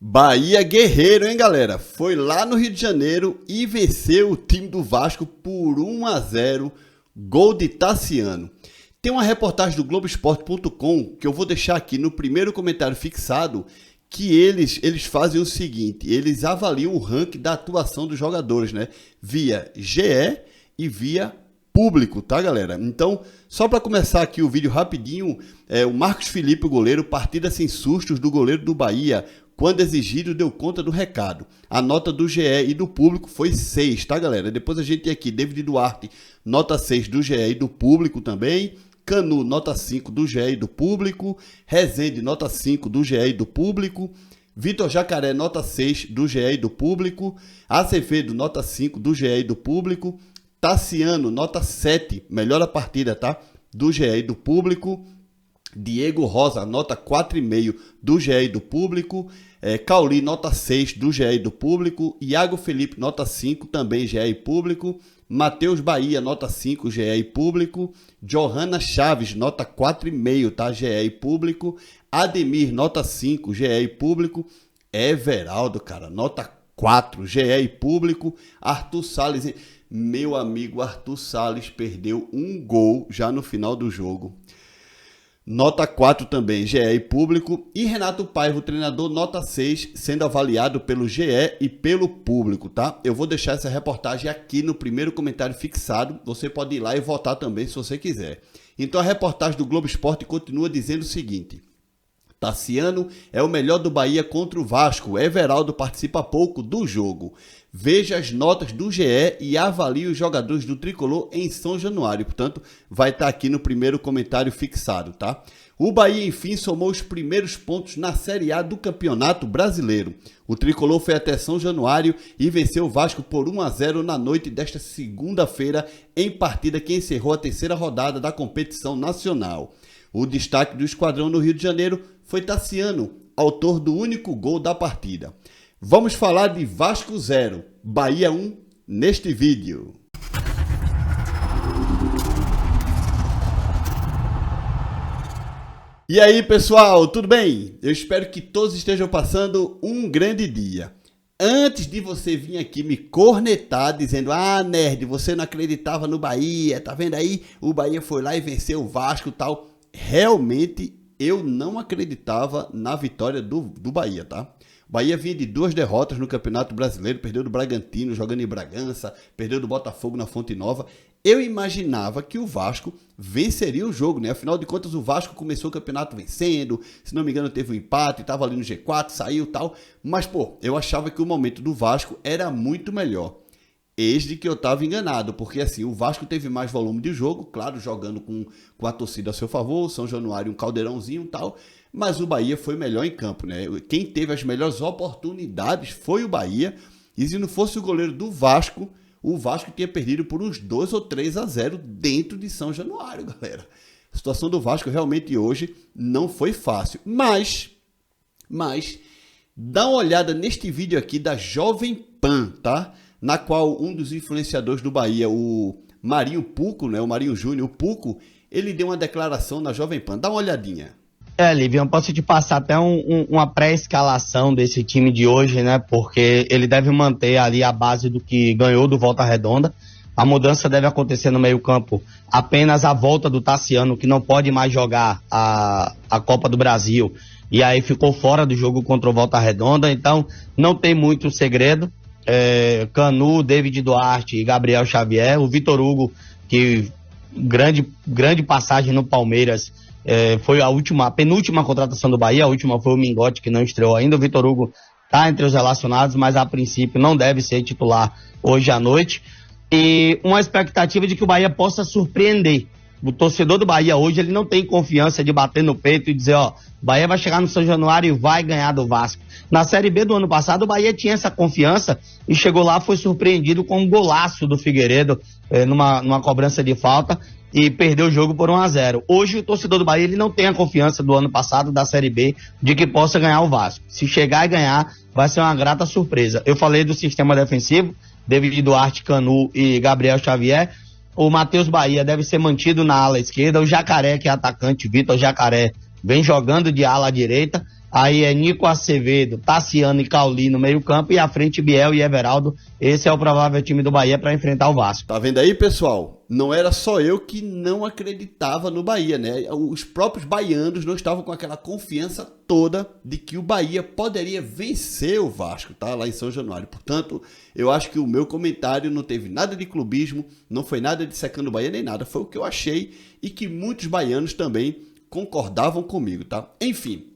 Bahia guerreiro, hein, galera? Foi lá no Rio de Janeiro e venceu o time do Vasco por 1-0, gol de Tassiano. Tem uma reportagem do Globoesporte.com que eu vou deixar aqui no primeiro comentário fixado, que eles fazem o seguinte: eles avaliam o ranking da atuação dos jogadores, né? Via GE e via público, tá, galera? Então, só para começar aqui o vídeo rapidinho, o Marcos Felipe, o goleiro, partida sem sustos do goleiro do Bahia, quando exigido, deu conta do recado. A nota do GE e do público foi 6, tá, galera? Depois a gente tem aqui David Duarte, nota 6 do GE e do público também. Canu, nota 5 do GE e do público. Rezende, nota 5 do GE e do público. Vitor Jacaré, nota 6 do GE e do público. Azevedo, nota 5 do GE e do público. Tassiano, nota 7, melhor a partida, tá? Do GE e do público. Diego Rosa, nota 4,5 do GE e do público. Cauli, nota 6 do GE e do público. Iago Felipe, nota 5, também GE e público. Matheus Bahia, nota 5, GE e público. Johanna Chaves, nota 4,5, tá? GE e público. Ademir, nota 5, GE e público. Everaldo, cara, nota 4, GE e público. Arthur Salles, meu amigo Arthur Salles perdeu um gol já no final do jogo. Nota 4 também, GE e público. E Renato Paiva, o treinador, nota 6, sendo avaliado pelo GE e pelo público, tá? Eu vou deixar essa reportagem aqui no primeiro comentário fixado. Você pode ir lá e votar também se você quiser. Então a reportagem do Globo Esporte continua dizendo o seguinte: Tassiano é o melhor do Bahia contra o Vasco. Everaldo participa pouco do jogo. Veja as notas do GE e avalie os jogadores do Tricolor em São Januário. Portanto, vai estar aqui no primeiro comentário fixado, tá? O Bahia, enfim, somou os primeiros pontos na Série A do Campeonato Brasileiro. O Tricolor foi até São Januário e venceu o Vasco por 1-0 na noite desta segunda-feira, em partida que encerrou a terceira rodada da competição nacional. O destaque do esquadrão no Rio de Janeiro foi Tassiano, autor do único gol da partida. Vamos falar de Vasco 0, Bahia 1 neste vídeo. E aí, pessoal, tudo bem? Eu espero que todos estejam passando um grande dia. Antes de você vir aqui me cornetar dizendo: ah, nerd, você não acreditava no Bahia, tá vendo aí? O Bahia foi lá e venceu o Vasco e tal. Realmente, eu não acreditava na vitória do Bahia, tá? O Bahia vinha de 2 derrotas no Campeonato Brasileiro, perdeu do Bragantino jogando em Bragança, perdeu do Botafogo na Fonte Nova. Eu imaginava que o Vasco venceria o jogo, né? Afinal de contas, o Vasco começou o campeonato vencendo, se não me engano teve um empate, estava ali no G4, saiu e tal. Mas, pô, eu achava que o momento do Vasco era muito melhor. Eis de que eu estava enganado, porque assim, o Vasco teve mais volume de jogo, claro, jogando com a torcida a seu favor, São Januário um caldeirãozinho e tal, mas o Bahia foi melhor em campo, né? Quem teve as melhores oportunidades foi o Bahia, e se não fosse o goleiro do Vasco, o Vasco tinha perdido por uns 2 ou 3-0 dentro de São Januário, galera. A situação do Vasco realmente hoje não foi fácil, mas dá uma olhada neste vídeo aqui da Jovem Pan, tá? Na qual um dos influenciadores do Bahia, o Marinho Puco, né, o Marinho Júnior, o Puco, ele deu uma declaração na Jovem Pan. Dá uma olhadinha. Livião, posso te passar até uma pré-escalação desse time de hoje, né? Porque ele deve manter ali a base do que ganhou do Volta Redonda. A mudança deve acontecer no meio-campo. Apenas a volta do Tassiano, que não pode mais jogar a Copa do Brasil. E aí ficou fora do jogo contra o Volta Redonda. Então, não tem muito segredo. Canu, David Duarte e Gabriel Xavier. O Vitor Hugo, que grande passagem no Palmeiras, foi a penúltima contratação do Bahia. A última foi o Mingote, que não estreou ainda. O Vitor Hugo está entre os relacionados, mas a princípio não deve ser titular hoje à noite. E uma expectativa de que o Bahia possa surpreender. O torcedor do Bahia hoje, ele não tem confiança de bater no peito e dizer: ó, o Bahia vai chegar no São Januário e vai ganhar do Vasco. Na Série B do ano passado, o Bahia tinha essa confiança e chegou lá, foi surpreendido com um golaço do Figueiredo numa cobrança de falta e perdeu o jogo por 1-0. Hoje, o torcedor do Bahia, ele não tem a confiança do ano passado, da Série B, de que possa ganhar o Vasco. Se chegar e ganhar, vai ser uma grata surpresa. Eu falei do sistema defensivo, David Duarte, Canu e Gabriel Xavier. O Matheus Bahia deve ser mantido na ala esquerda. O Jacaré, que é atacante, Vitor Jacaré, vem jogando de ala à direita. Aí é Nico Acevedo, Tassiano e Cauli no meio campo, e à frente Biel e Everaldo. Esse é o provável time do Bahia para enfrentar o Vasco. Tá vendo aí, pessoal? Não era só eu que não acreditava no Bahia, né? Os próprios baianos não estavam com aquela confiança toda de que o Bahia poderia vencer o Vasco, tá? Lá em São Januário. Portanto, eu acho que o meu comentário não teve nada de clubismo, não foi nada de secando o Bahia nem nada. Foi o que eu achei e que muitos baianos também concordavam comigo, tá? Enfim,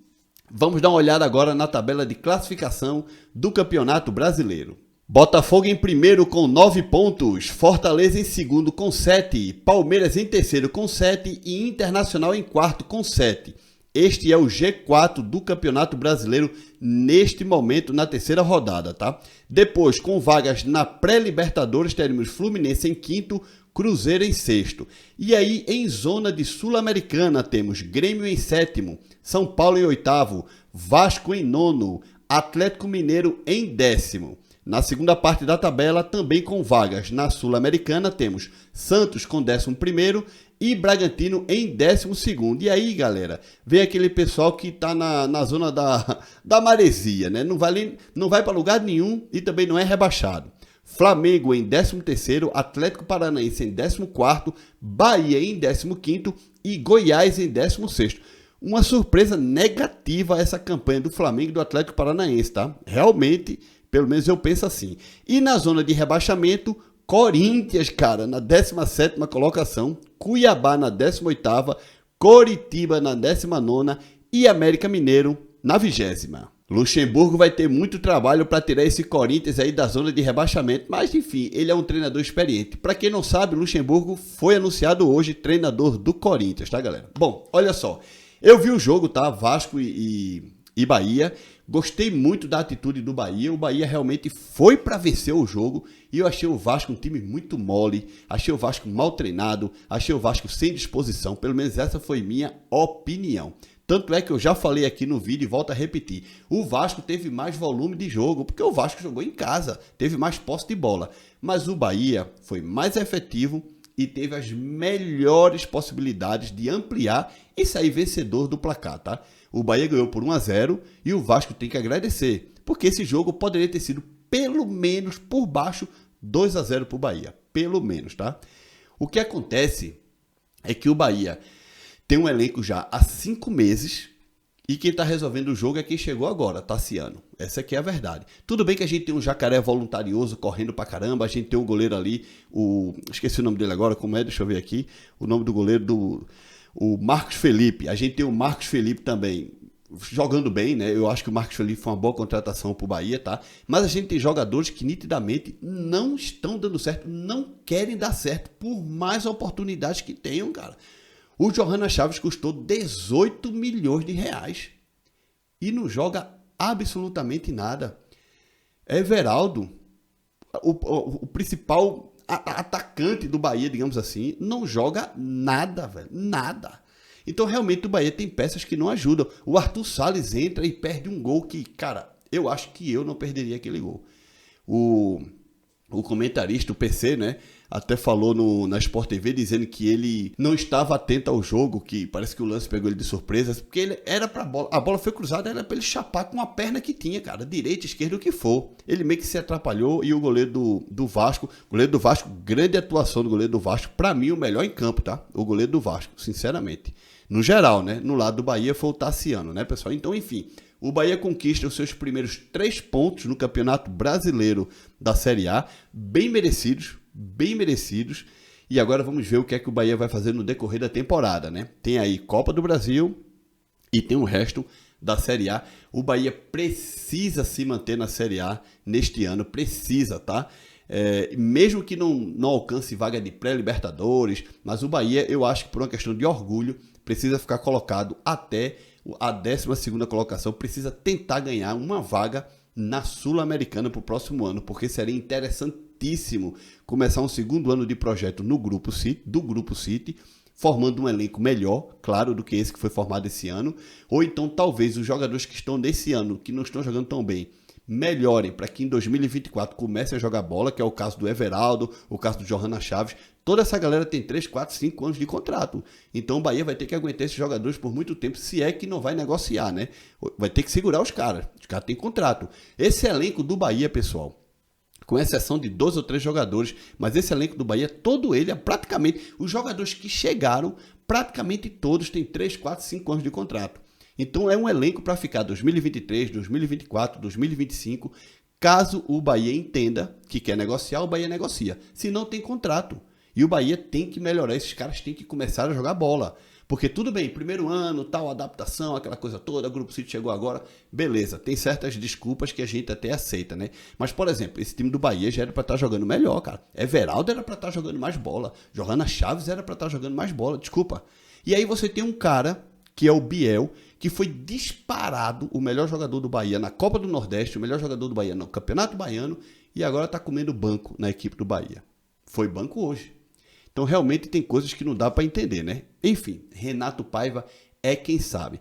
vamos dar uma olhada agora na tabela de classificação do Campeonato Brasileiro. Botafogo em primeiro com 9 pontos, Fortaleza em segundo com 7, Palmeiras em terceiro com 7 e Internacional em quarto com 7. Este é o G4 do Campeonato Brasileiro neste momento, na terceira rodada, tá? Depois, com vagas na pré-Libertadores, teremos Fluminense em quinto, Cruzeiro em sexto. E aí, em zona de Sul-Americana, temos Grêmio em sétimo, São Paulo em oitavo, Vasco em nono, Atlético Mineiro em décimo. Na segunda parte da tabela, também com vagas na Sul-Americana, temos Santos com 11º e Bragantino em 12º. E aí, galera, vem aquele pessoal que está na zona da maresia, né? Não vai para lugar nenhum e também não é rebaixado. Flamengo em 13º, Atlético Paranaense em 14º, Bahia em 15º e Goiás em 16º. Uma surpresa negativa essa campanha do Flamengo e do Atlético Paranaense, tá? Realmente, pelo menos eu penso assim. E na zona de rebaixamento, Corinthians, cara, na 17ª colocação, Cuiabá na 18ª, Coritiba na 19ª e América Mineiro na 20ª. Luxemburgo vai ter muito trabalho para tirar esse Corinthians aí da zona de rebaixamento, mas enfim, ele é um treinador experiente. Para quem não sabe, Luxemburgo foi anunciado hoje treinador do Corinthians, tá, galera? Bom, olha só, eu vi o jogo, tá? Vasco e Bahia. Gostei muito da atitude do Bahia. O Bahia realmente foi para vencer o jogo e eu achei o Vasco um time muito mole, achei o Vasco mal treinado, achei o Vasco sem disposição, pelo menos essa foi minha opinião. Tanto é que eu já falei aqui no vídeo e volto a repetir, o Vasco teve mais volume de jogo, porque o Vasco jogou em casa, teve mais posse de bola, mas o Bahia foi mais efetivo e teve as melhores possibilidades de ampliar e sair vencedor do placar, tá? O Bahia ganhou por 1-0 e o Vasco tem que agradecer, porque esse jogo poderia ter sido pelo menos por baixo 2-0 para o Bahia, pelo menos, tá? O que acontece é que o Bahia tem um elenco já há 5 meses e quem está resolvendo o jogo é quem chegou agora, Tassiano. Essa aqui é a verdade. Tudo bem que a gente tem um jacaré voluntarioso correndo pra caramba, a gente tem um goleiro ali, esqueci o nome dele agora, como é? Deixa eu ver aqui. O nome do goleiro o Marcos Felipe. A gente tem o Marcos Felipe também jogando bem, né? Eu acho que o Marcos Felipe foi uma boa contratação pro Bahia, tá? Mas a gente tem jogadores que nitidamente não estão dando certo, não querem dar certo, por mais oportunidades que tenham, cara. O Johanna Chaves custou 18 milhões de reais e não joga absolutamente nada. Everaldo, o principal atacante do Bahia, digamos assim, não joga nada, velho, nada. Então realmente o Bahia tem peças que não ajudam. O Arthur Salles entra e perde um gol que, cara, eu acho que eu não perderia aquele gol. O comentarista, o PC, né, até falou na Sport TV dizendo que ele não estava atento ao jogo, que parece que o lance pegou ele de surpresa, porque ele era pra bola, a bola foi cruzada, era para ele chapar com a perna que tinha, cara, direita, esquerda, o que for. Ele meio que se atrapalhou e o goleiro do Vasco, grande atuação do goleiro do Vasco, pra mim o melhor em campo, tá? O goleiro do Vasco, sinceramente. No geral, né? No lado do Bahia foi o Tassiano, né, pessoal? Então, enfim, o Bahia conquista os seus primeiros 3 pontos no Campeonato Brasileiro da Série A, bem merecidos, e agora vamos ver o que é que o Bahia vai fazer no decorrer da temporada, né? Tem aí Copa do Brasil e tem o resto da Série A. O Bahia precisa se manter na Série A neste ano, precisa, tá? Mesmo que não alcance vaga de pré-Libertadores, mas o Bahia, eu acho que por uma questão de orgulho, precisa ficar colocado até a 12ª colocação, precisa tentar ganhar uma vaga na Sul-Americana para o próximo ano, porque seria interessantíssimo começar um segundo ano de projeto do Grupo City, formando um elenco melhor, claro, do que esse que foi formado esse ano, ou então talvez os jogadores que estão nesse ano, que não estão jogando tão bem, melhorem para que em 2024 comece a jogar bola, que é o caso do Everaldo, o caso do Johanna Chaves. Toda essa galera tem 3, 4, 5 anos de contrato. Então o Bahia vai ter que aguentar esses jogadores por muito tempo, se é que não vai negociar, né? Vai ter que segurar os caras. Os caras têm contrato. Esse elenco do Bahia, pessoal, com exceção de 2 ou 3 jogadores, mas esse elenco do Bahia, todo ele, praticamente, os jogadores que chegaram, praticamente todos têm 3, 4, 5 anos de contrato. Então é um elenco para ficar 2023, 2024, 2025. Caso o Bahia entenda que quer negociar, o Bahia negocia. Se não, tem contrato. E o Bahia tem que melhorar, esses caras têm que começar a jogar bola. Porque tudo bem, primeiro ano, tal, adaptação, aquela coisa toda, o Grupo City chegou agora, beleza, tem certas desculpas que a gente até aceita, né? Mas, por exemplo, esse time do Bahia já era para estar jogando melhor, cara. Everaldo era para estar jogando mais bola, Johanna Chaves era para estar jogando mais bola, desculpa. E aí você tem um cara, que é o Biel, que foi disparado o melhor jogador do Bahia na Copa do Nordeste, o melhor jogador do Bahia no Campeonato Baiano, e agora está comendo banco na equipe do Bahia. Foi banco hoje. Então, realmente, tem coisas que não dá para entender, né? Enfim, Renato Paiva é quem sabe.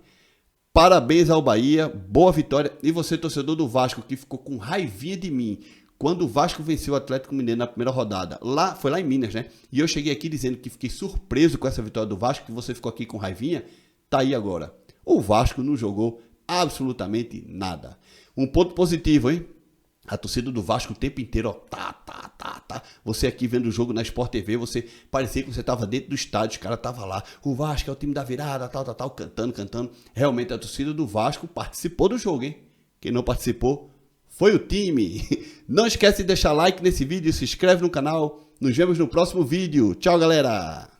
Parabéns ao Bahia, boa vitória. E você, torcedor do Vasco, que ficou com raivinha de mim quando o Vasco venceu o Atlético Mineiro na primeira rodada. Foi lá em Minas, né? E eu cheguei aqui dizendo que fiquei surpreso com essa vitória do Vasco, que você ficou aqui com raivinha. Tá aí agora. O Vasco não jogou absolutamente nada. Um ponto positivo, hein? A torcida do Vasco o tempo inteiro, ó, tá. Você aqui vendo o jogo na Sport TV, você parecia que você estava dentro do estádio, os caras estavam lá. O Vasco é o time da virada, tal, cantando. Realmente a torcida do Vasco participou do jogo, hein? Quem não participou foi o time. Não esquece de deixar like nesse vídeo, se inscreve no canal. Nos vemos no próximo vídeo. Tchau, galera!